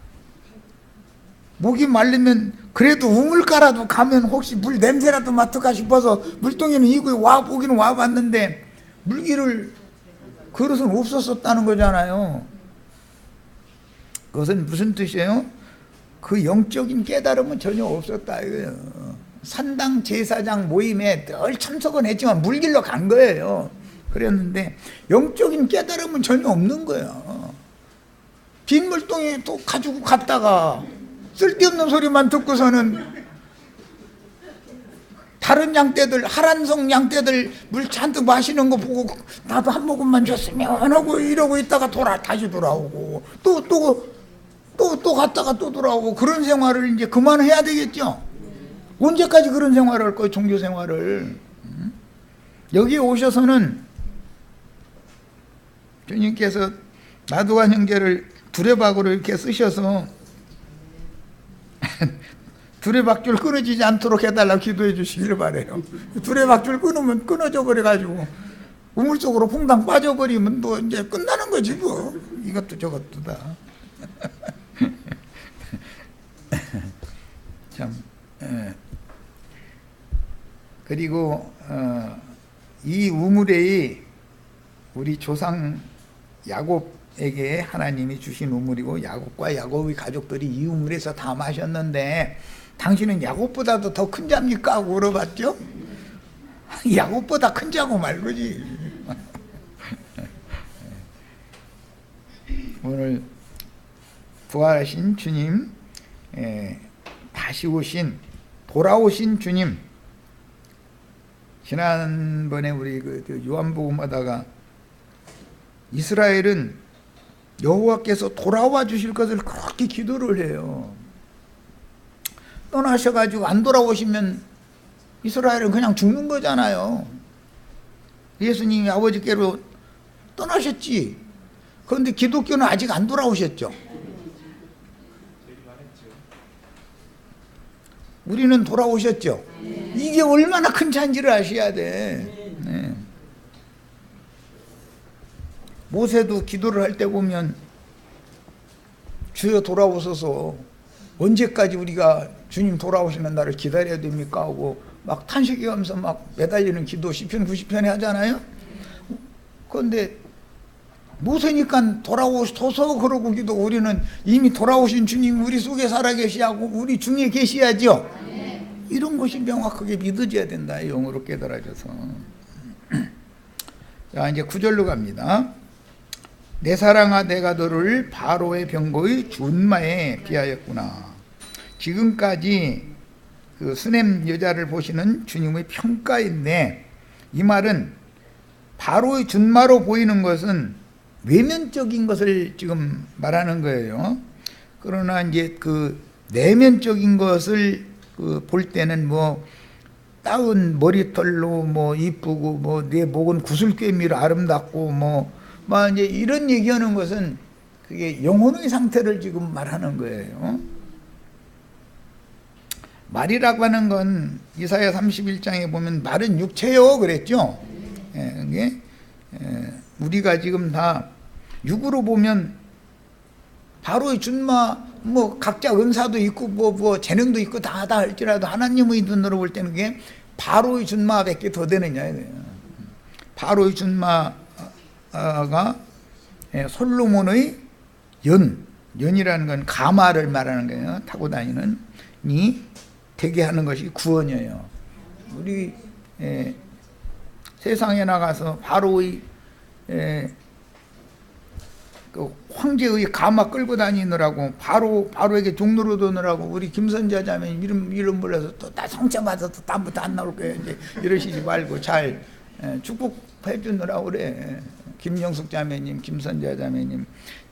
목이 말리면 그래도 우물가라도 가면 혹시 물 냄새라도 맡을까 싶어서 물동이는 이구에 와 보기는 와봤는데 물기를 그릇은 없었었다는 거잖아요. 그것은 무슨 뜻이에요? 그 영적인 깨달음은 전혀 없었다 이거예요. 산당 제사장 모임에 늘 참석은 했지만 물길로 간 거예요. 그랬는데 영적인 깨달음은 전혀 없는 거예요. 빈 물동에 또 가지고 갔다가 쓸데없는 소리만 듣고서는 다른 양떼들, 하란성 양떼들 물 잔뜩 마시는 거 보고 나도 한 모금만 줬으면 하고 이러고 있다가 다시 돌아오고 또 갔다가 또 돌아오고 그런 생활을 이제 그만해야 되겠죠. 언제까지 그런 생활을 할 거예요, 종교 생활을. 여기에 오셔서는 주님께서 나두간 형제를 두레박으로 이렇게 쓰셔서 두레박줄 끊어지지 않도록 해달라고 기도해 주시기를 바래요. 두레박줄 끊으면 끊어져 버려가지고 우물 속으로 퐁당 빠져버리면 뭐 이제 끝나는 거지 뭐. 이것도 저것도 다. 참. 그리고 이 우물이 우리 조상 야곱에게 하나님이 주신 우물이고 야곱과 야곱의 가족들이 이 우물에서 다 마셨는데 당신은 야곱보다도 더 큰 자입니까? 하고 물어봤죠. 야곱보다 큰 자고 말고지. 오늘 부활하신 주님, 다시 오신 돌아오신 주님. 지난번에 우리 그 요한복음 하다가 이스라엘은 여호와께서 돌아와 주실 것을 그렇게 기도를 해요. 떠나셔가지고 안 돌아오시면 이스라엘은 그냥 죽는 거잖아요. 예수님이 아버지께로 떠나셨지. 그런데 기독교는 아직 안 돌아오셨죠. 우리는 돌아오셨죠. 이게 얼마나 큰 잔지를 아셔야 돼. 네. 모세도 기도를 할 때 보면 주여 돌아오소서 언제까지 우리가 주님 돌아오시는 날을 기다려야 됩니까? 하고 막 탄식해가면서 막 매달리는 기도 시편 90편에 하잖아요. 그런데 모세니까 돌아오소서 그러고 기도 우리는 이미 돌아오신 주님 우리 속에 살아계시하고 우리 중에 계시야죠. 이런 것이 명확하게 믿어져야 된다. 영으로 깨달아져서. 자 이제 9절로 갑니다. 내 사랑아 내가 너를 바로의 병거의 준마에 비하였구나. 지금까지 그 수냄 여자를 보시는 주님의 평가인데 이 말은 바로의 준마로 보이는 것은 외면적인 것을 지금 말하는 거예요. 그러나 이제 그 내면적인 것을 그 볼 때는 뭐 따은 머리털로 뭐 이쁘고 뭐 내 목은 구슬꿰미로 아름답고 뭐 이제 이런 얘기하는 것은 그게 영혼의 상태를 지금 말하는 거예요. 말이라고 하는 건 이사야 31장에 보면 말은 육체요 그랬죠. 그게 우리가 지금 다 육으로 보면 바로의 준마 뭐 각자 은사도 있고 뭐 재능도 있고 다 할지라도 하나님의 눈으로 볼 때는 그게 바로의 준마밖에 더 되느냐 이거예요. 바로의 준마가 솔로몬의 연이라는 건 가마를 말하는 거예요. 타고 다니는 이 되게 하는 것이 구원이에요. 우리 세상에 나가서 바로의 그 황제의 가마 끌고 다니느라고 바로에게 종로로 도느라고 우리 김선자 자매님 이름 불러서 또 나 성자 받아서 다음부터 안 나올 거예요. 이제 이러시지 말고 잘 축복해 주느라고 그래. 김영숙 자매님, 김선자 자매님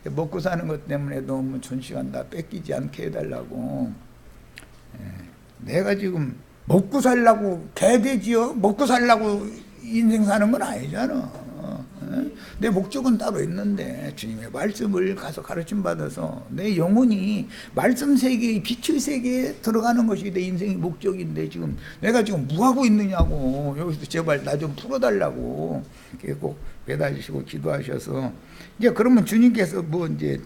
먹고 사는 것 때문에 너무 존시간 다 뺏기지 않게 해달라고. 내가 지금 먹고 살라고 개돼지요? 먹고 살라고 인생 사는 건 아니잖아. 내 목적은 따로 있는데 주님의 말씀을 가서 가르침 받아서 내 영혼이 말씀 세계의 빛의 세계에 들어가는 것이 내 인생의 목적인데 지금 내가 지금 뭐 하고 있느냐고. 여기서 제발 나 좀 풀어달라고 꼭 매달리시고 기도하셔서 이제 그러면 주님께서 뭐 이제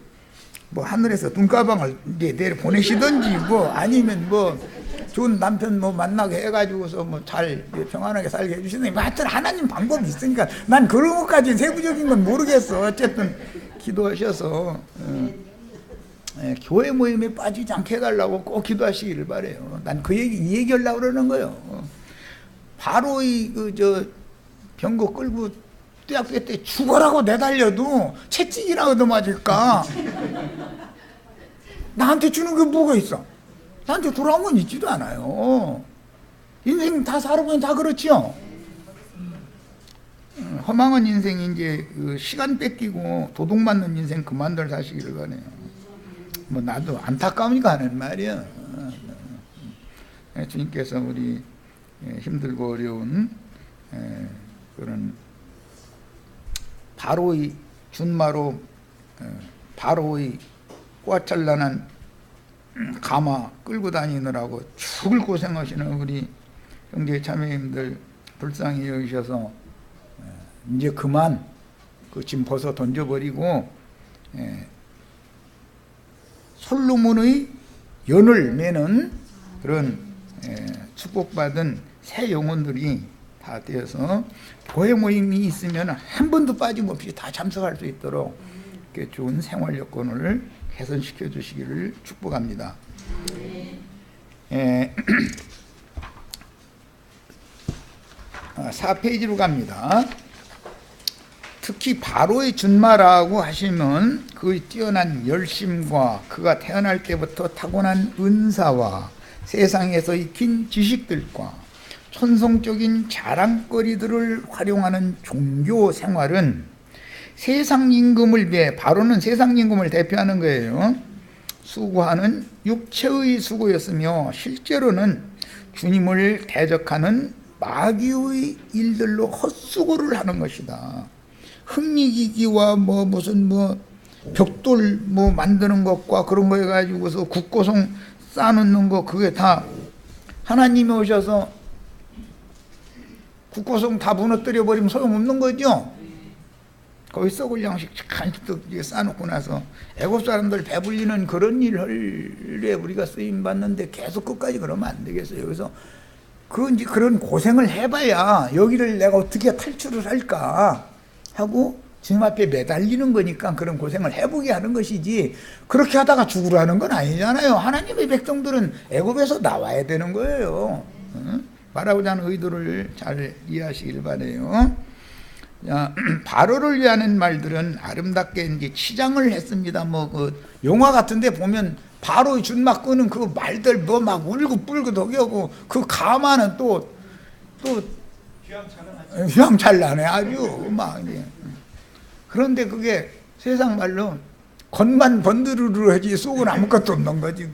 뭐 하늘에서 눈가방을 이제 내려 보내시든지 뭐 아니면 뭐 좋은 남편 뭐 만나게 해가지고서 뭐 잘 평안하게 살게 해주시는 하여튼 하나님 방법이 있으니까 난 그런 것까지 세부적인 건 모르겠어. 어쨌든 기도하셔서 교회 모임에 빠지지 않게 해달라고 꼭 기도하시기를 바래요. 난 이 얘기하려고 그러는 거예요. 바로 병거 끌고 대학교 때 죽어라고 내달려도 채찍이나 얻어맞을까? 나한테 주는 게 뭐가 있어? 나한테 돌아온 건 있지도 않아요. 인생 다 살아보면 다 그렇지요. 허망한 인생이 이제 그 시간 뺏기고 도둑 맞는 인생 그만들 사시기를 바래요. 뭐 나도 안타까우니까 하는 말이야. 주님께서 우리 힘들고 어려운 그런 바로의 준마로 바로의 꽈찰난한 가마 끌고 다니느라고 죽을 고생하시는 우리 형제 자매님들 불쌍히 여기셔서 이제 그만 그 짐 벗어 던져버리고 솔로몬의 연을 매는 그런 축복받은 새 영혼들이 다 되어서 교회 모임이 있으면 한 번도 빠짐없이 다 참석할 수 있도록 이렇게 좋은 생활 여건을 개선시켜 주시기를 축복합니다. 4페이지로 갑니다. 특히 바로의 준마라고 하시면 그의 뛰어난 열심과 그가 태어날 때부터 타고난 은사와 세상에서 익힌 지식들과 천성적인 자랑거리들을 활용하는 종교 생활은 세상 임금을 바로는 세상 임금을 대표하는 거예요. 수고하는 육체의 수고였으며 실제로는 주님을 대적하는 마귀의 일들로 헛수고를 하는 것이다. 흥미기기와 무슨 벽돌 만드는 것과 그런 거 해가지고서 국고송 쌓아놓는 거 그게 다 하나님이 오셔서 국고송 다 무너뜨려 버리면 소용없는 거죠. 거기 썩을 양식 간식도 쌓아놓고 나서 애국 사람들 배불리는 그런 일에 우리가 쓰임 받는데 계속 끝까지 그러면 안 되겠어요. 그래서 이제 그런 고생을 해봐야 여기를 내가 어떻게 탈출을 할까 하고 주님 앞에 매달리는 거니까 그런 고생을 해보게 하는 것이지 그렇게 하다가 죽으라는 건 아니잖아요. 하나님의 백성들은 애굽에서 나와야 되는 거예요. 말하고자 하는 의도를 잘 이해하시길 바라요. 바로를 위하는 말들은 아름답게 이제 치장을 했습니다. 그 영화 같은데 보면 바로 준막 끄는 그 말들 막 울고 뿔고 독여고 그 가마는 또 휘황찬란해 아주 막. 그런데 그게 세상 말로 겉만 번드르르 하지 속은 아무것도 없는 거지.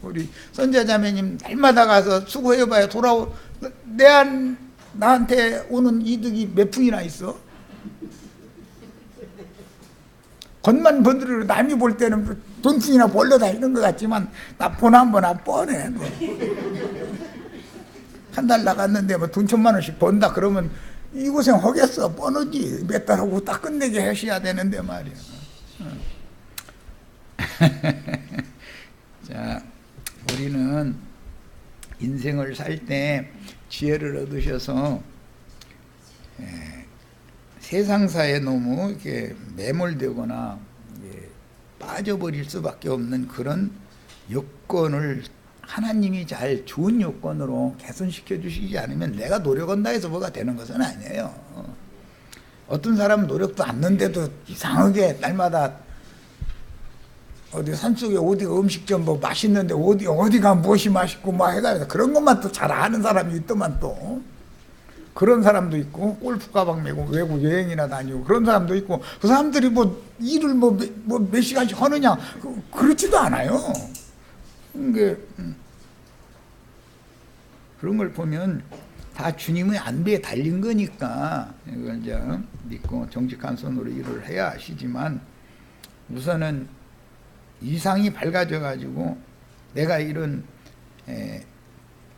우리 선자자매님 날마다 가서 수고해봐야 나한테 오는 이득이 몇 푼이나 있어? 겉만 번들어 남이 볼 때는 돈 푼이나 벌러 다니는 것 같지만 나 보나 뻔해. 한 달 나갔는데 뭐 돈 1,000만 원씩 번다 그러면 이 고생 하겠어? 뻔하지. 몇 달 하고 딱 끝내게 하셔야 되는데 말이야. 자, 우리는 인생을 살 때 지혜를 얻으셔서 세상사에 너무 이렇게 매몰되거나 빠져버릴 수밖에 없는 그런 여건을 하나님이 잘 좋은 여건으로 개선시켜 주시지 않으면 내가 노력한다 해서 뭐가 되는 것은 아니에요. 어떤 사람은 노력도 않는데도 이상하게 날마다 어디 산속에 어디가 음식점 뭐 맛있는데 어디가 무엇이 맛있고 막 해가지고 그런 것만 또 잘 아는 사람이 있더만 또 그런 사람도 있고 골프 가방 메고 외국 여행이나 다니고 그런 사람도 있고 그 사람들이 뭐 일을 몇 시간씩 하느냐 그렇지도 않아요. 그런 걸 보면 다 주님의 안배에 달린 거니까 이걸 이제 믿고 정직한 손으로 일을 해야 하시지만 우선은 이상이 밝아져 가지고 내가 이런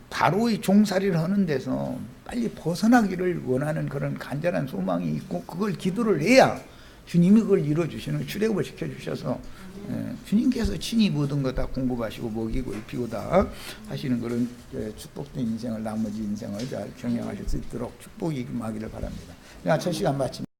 바로의 종살이를 하는 데서 빨리 벗어나기를 원하는 그런 간절한 소망이 있고 그걸 기도를 해야 주님이 그걸 이루어주시는 출애굽을 시켜주셔서 주님께서 친히 모든 거 다 공급하시고 먹이고 입히고 다 하시는 그런 축복된 인생을 나머지 인생을 잘 경영하실 수 있도록 축복이 임하기를 바랍니다. 첫 시간 마칩니다.